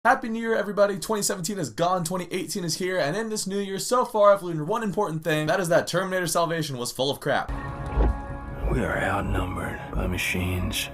Happy New Year, everybody. 2017 is gone, 2018 is here, and in this new year, so far, I've learned one important thing. That is that Terminator Salvation was full of crap. We are outnumbered by machines.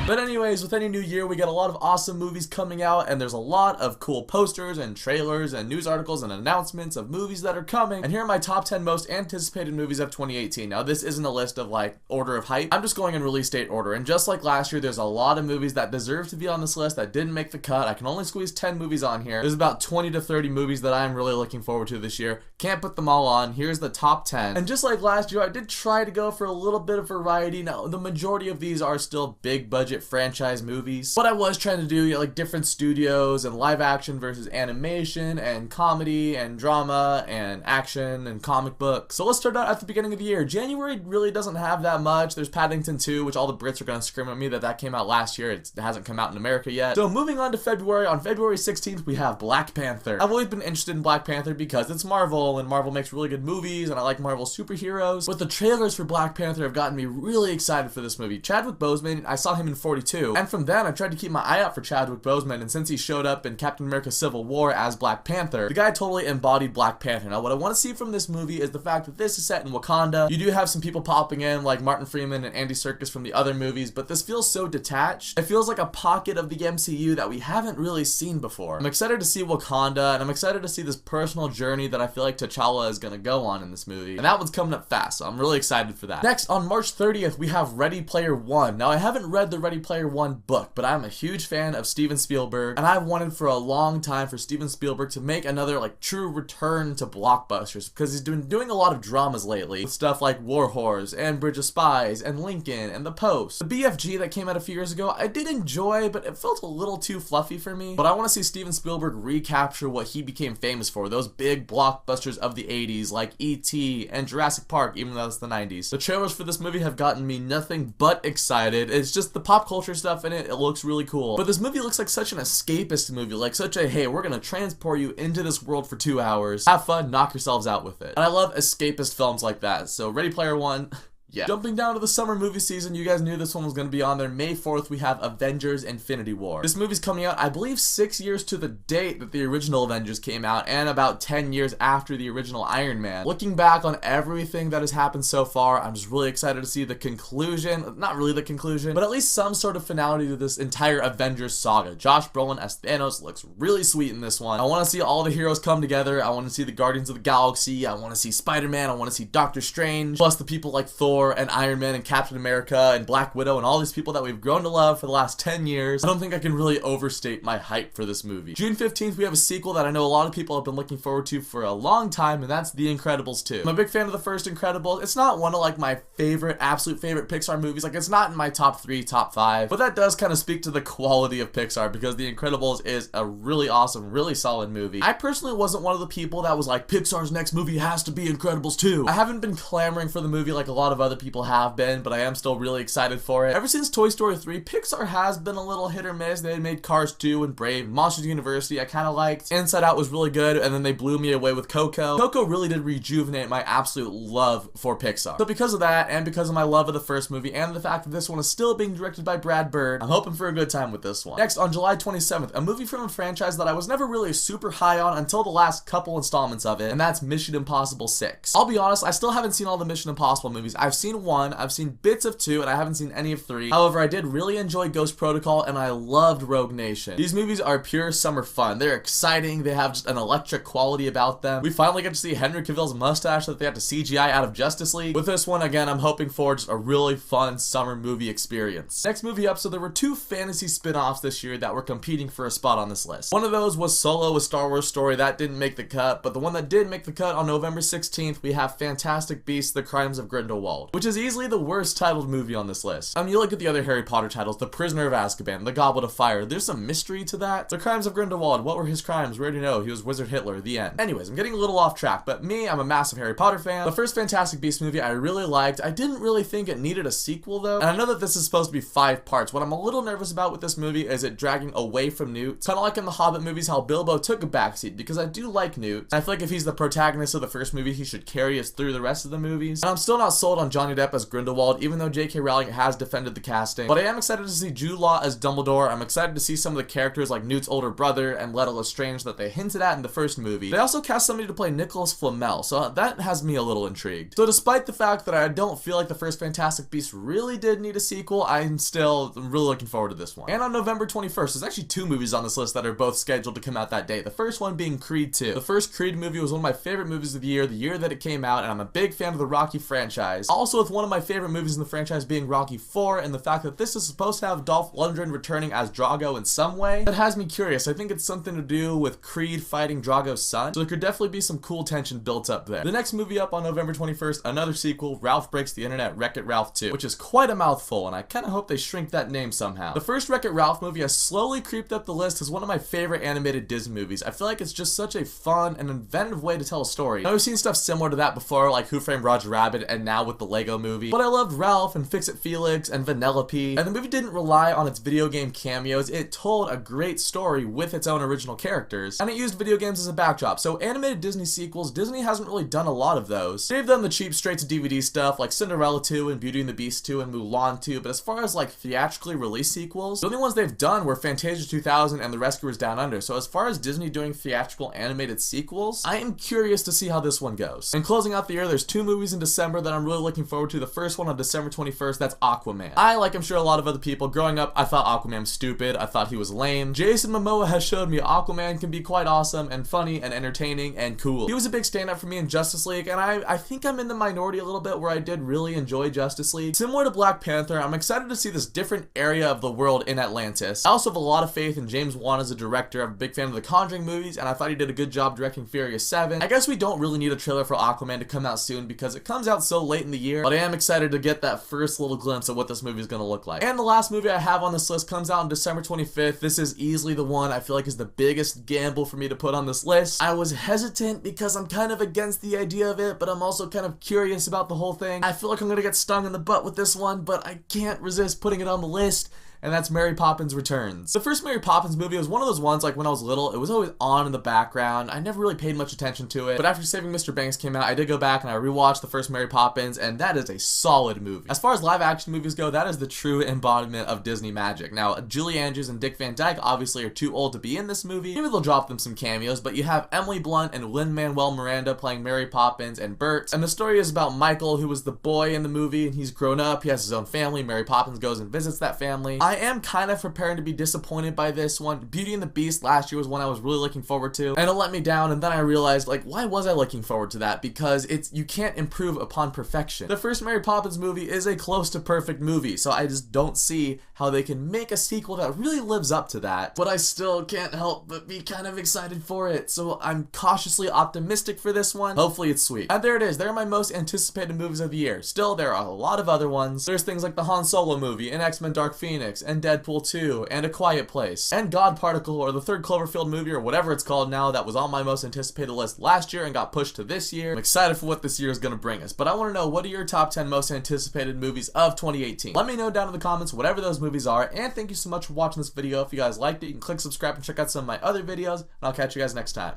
But anyways, with any new year, we get a lot of awesome movies coming out, and there's a lot of cool posters and trailers and news articles and announcements of movies that are coming. And here are my top 10 most anticipated movies of 2018. Now, this isn't a list of like order of hype. I'm just going in release date order. And just like last year, there's a lot of movies that deserve to be on this list that didn't make the cut. I can only squeeze 10 movies on here. There's about 20 to 30 movies that I'm really looking forward to this year. Can't put them all on. Here's the top 10. And just like last year, I did try to go for a little bit of variety. Now, the majority of these are still big budget franchise movies, but I was trying to do like different studios and live action versus animation and comedy and drama and action and comic books. So let's start out at the beginning of the year. January really doesn't have that much. There's Paddington 2, which all the Brits are going to scream at me that came out last year. It hasn't come out in America yet. So moving on to February, on February 16th we have Black Panther. I've always been interested in Black Panther because it's Marvel and Marvel makes really good movies and I like Marvel superheroes, but the trailers for Black Panther have gotten me really excited for this movie. Chadwick Boseman, I saw him in 42, and from then I tried to keep my eye out for Chadwick Boseman, and since he showed up in Captain America Civil War as Black Panther, the guy totally embodied Black Panther. Now what I want to see from this movie is the fact that this is set in Wakanda. You do have some people popping in like Martin Freeman and Andy Serkis from the other movies, but this feels so detached. It feels like a pocket of the MCU that we haven't really seen before. I'm excited to see Wakanda, and I'm excited to see this personal journey that I feel like T'Challa is going to go on in this movie, and that one's coming up fast, so I'm really excited for that. Next, on March 30th, we have Ready Player One. Now I haven't read the Ready Player One book, but I'm a huge fan of Steven Spielberg, and I've wanted for a long time for Steven Spielberg to make another like true return to blockbusters, because he's been doing a lot of dramas lately with stuff like War Whores and Bridge of Spies and Lincoln and The Post. The BFG that came out a few years ago I did enjoy, but it felt a little too fluffy for me. But I want to see Steven Spielberg recapture what he became famous for, those big blockbusters of the 80s like E.T. and Jurassic Park, even though it's the 90s. The trailers for this movie have gotten me nothing but excited. It's just the pop culture stuff in it, it looks really cool. But this movie looks like such an escapist movie, like such a, hey, we're gonna transport you into this world for 2 hours, have fun, knock yourselves out with it. And I love escapist films like that, so Ready Player One, yeah. Jumping down to the summer movie season, you guys knew this one was going to be on there. May 4th, we have Avengers Infinity War. This movie's coming out, I believe, 6 years to the date that the original Avengers came out, and about 10 years after the original Iron Man. Looking back on everything that has happened so far, I'm just really excited to see the conclusion, not really the conclusion, but at least some sort of finality to this entire Avengers saga. Josh Brolin as Thanos looks really sweet in this one. I want to see all the heroes come together. I want to see the Guardians of the Galaxy. I want to see Spider-Man. I want to see Doctor Strange, plus the people like Thor and Iron Man and Captain America and Black Widow and all these people that we've grown to love for the last 10 years. I don't think I can really overstate my hype for this movie. June 15th, we have a sequel that I know a lot of people have been looking forward to for a long time, and that's The Incredibles 2. I'm a big fan of the first Incredibles. It's not one of like my favorite, absolute favorite Pixar movies. Like, it's not in my top 3, top 5, but that does kind of speak to the quality of Pixar, because The Incredibles is a really awesome, really solid movie. I personally wasn't one of the people that was like, Pixar's next movie has to be Incredibles 2. I haven't been clamoring for the movie like a lot of other people have been, but I am still really excited for it. Ever since Toy Story 3, Pixar has been a little hit or miss. They had made Cars 2 and Brave. Monsters University I kind of liked. Inside Out was really good, and then they blew me away with Coco. Coco really did rejuvenate my absolute love for Pixar. So because of that, and because of my love of the first movie, and the fact that this one is still being directed by Brad Bird, I'm hoping for a good time with this one. Next, on July 27th, a movie from a franchise that I was never really super high on until the last couple installments of it, and that's Mission Impossible 6. I'll be honest, I still haven't seen all the Mission Impossible movies. I've seen 1, I've seen bits of 2, and I haven't seen any of 3. However, I did really enjoy Ghost Protocol, and I loved Rogue Nation. These movies are pure summer fun. They're exciting, they have just an electric quality about them. We finally get to see Henry Cavill's mustache that they had to CGI out of Justice League. With this one, again, I'm hoping for just a really fun summer movie experience. Next movie up, so there were 2 fantasy spin-offs this year that were competing for a spot on this list. One of those was Solo, a Star Wars story. That didn't make the cut, but the one that did make the cut on November 16th, we have Fantastic Beasts: The Crimes of Grindelwald, which is easily the worst titled movie on this list. You look at the other Harry Potter titles, The Prisoner of Azkaban, The Goblet of Fire, there's some mystery to that. The Crimes of Grindelwald, what were his crimes? We already know, he was Wizard Hitler, the end. Anyways, I'm getting a little off track, but me, I'm a massive Harry Potter fan. The first Fantastic Beasts movie I really liked. I didn't really think it needed a sequel though, and I know that this is supposed to be 5 parts. What I'm a little nervous about with this movie is it dragging away from Newt. Kind of like in the Hobbit movies, how Bilbo took a backseat, because I do like Newt. I feel like if he's the protagonist of the first movie, he should carry us through the rest of the movies. And I'm still not sold on Johnny Depp as Grindelwald, even though J.K. Rowling has defended the casting. But I am excited to see Jude Law as Dumbledore. I'm excited to see some of the characters like Newt's older brother and Letta Lestrange that they hinted at in the first movie. They also cast somebody to play Nicholas Flamel, so that has me a little intrigued. So despite the fact that I don't feel like the first Fantastic Beasts really did need a sequel, I'm still really looking forward to this one. And on November 21st, there's actually 2 movies on this list that are both scheduled to come out that day. The first one being Creed 2. The first Creed movie was one of my favorite movies of the year that it came out, and I'm a big fan of the Rocky franchise. Also with one of my favorite movies in the franchise being Rocky 4, and the fact that this is supposed to have Dolph Lundgren returning as Drago in some way, that has me curious. I think it's something to do with Creed fighting Drago's son, so there could definitely be some cool tension built up there. The next movie up on November 21st, another sequel, Ralph Breaks the Internet, WreckIt Ralph 2, which is quite a mouthful, and I kinda hope they shrink that name somehow. The first WreckIt Ralph movie has slowly creeped up the list as one of my favorite animated Disney movies. I feel like it's just such a fun and inventive way to tell a story. Now, we've seen stuff similar to that before, like Who Framed Roger Rabbit and now with the Lego movie, but I loved Ralph and Fix-It Felix and Vanellope, and the movie didn't rely on its video game cameos. It told a great story with its own original characters, and it used video games as a backdrop. So animated Disney sequels, Disney hasn't really done a lot of those. They've done the cheap straight-to-DVD stuff like Cinderella 2 and Beauty and the Beast 2 and Mulan 2, but as far as like theatrically released sequels, the only ones they've done were Fantasia 2000 and The Rescuers Down Under. So as far as Disney doing theatrical animated sequels, I am curious to see how this one goes. And closing out the year, there's 2 movies in December that I'm really looking forward to. The first one on December 21st, that's Aquaman. Like I'm sure a lot of other people, growing up, I thought Aquaman was stupid. I thought he was lame. Jason Momoa has showed me Aquaman can be quite awesome and funny and entertaining and cool. He was a big stand-up for me in Justice League, and I think I'm in the minority a little bit where I did really enjoy Justice League. Similar to Black Panther, I'm excited to see this different area of the world in Atlantis. I also have a lot of faith in James Wan as a director. I'm a big fan of the Conjuring movies, and I thought he did a good job directing Furious 7. I guess we don't really need a trailer for Aquaman to come out soon because it comes out so late in the year, but I am excited to get that first little glimpse of what this movie is going to look like. And the last movie I have on this list comes out on December 25th. This is easily the one I feel like is the biggest gamble for me to put on this list. I was hesitant because I'm kind of against the idea of it, but I'm also kind of curious about the whole thing. I feel like I'm going to get stung in the butt with this one, but I can't resist putting it on the list. And that's Mary Poppins Returns. The first Mary Poppins movie was one of those ones, like when I was little, it was always on in the background. I never really paid much attention to it, but after Saving Mr. Banks came out, I did go back and I rewatched the first Mary Poppins, and that is a solid movie. As far as live action movies go, that is the true embodiment of Disney magic. Now, Julie Andrews and Dick Van Dyke obviously are too old to be in this movie. Maybe they'll drop them some cameos, but you have Emily Blunt and Lin-Manuel Miranda playing Mary Poppins and Bert, and the story is about Michael, who was the boy in the movie, and he's grown up, he has his own family. Mary Poppins goes and visits that family. I am kind of preparing to be disappointed by this one. Beauty and the Beast last year was one I was really looking forward to, and it let me down, and then I realized, like, why was I looking forward to that? Because you can't improve upon perfection. The first Mary Poppins movie is a close to perfect movie, so I just don't see how they can make a sequel that really lives up to that, but I still can't help but be kind of excited for it, so I'm cautiously optimistic for this one. Hopefully it's sweet. And there it is. They're my most anticipated movies of the year. Still, there are a lot of other ones. There's things like the Han Solo movie, and X-Men Dark Phoenix, and Deadpool 2, and A Quiet Place, and God Particle, or the third Cloverfield movie, or whatever it's called now, that was on my most anticipated list last year and got pushed to this year. I'm excited for what this year is going to bring us, but I want to know, what are your top 10 most anticipated movies of 2018? Let me know down in the comments whatever those movies are, and thank you so much for watching this video. If you guys liked it, you can click subscribe and check out some of my other videos, and I'll catch you guys next time.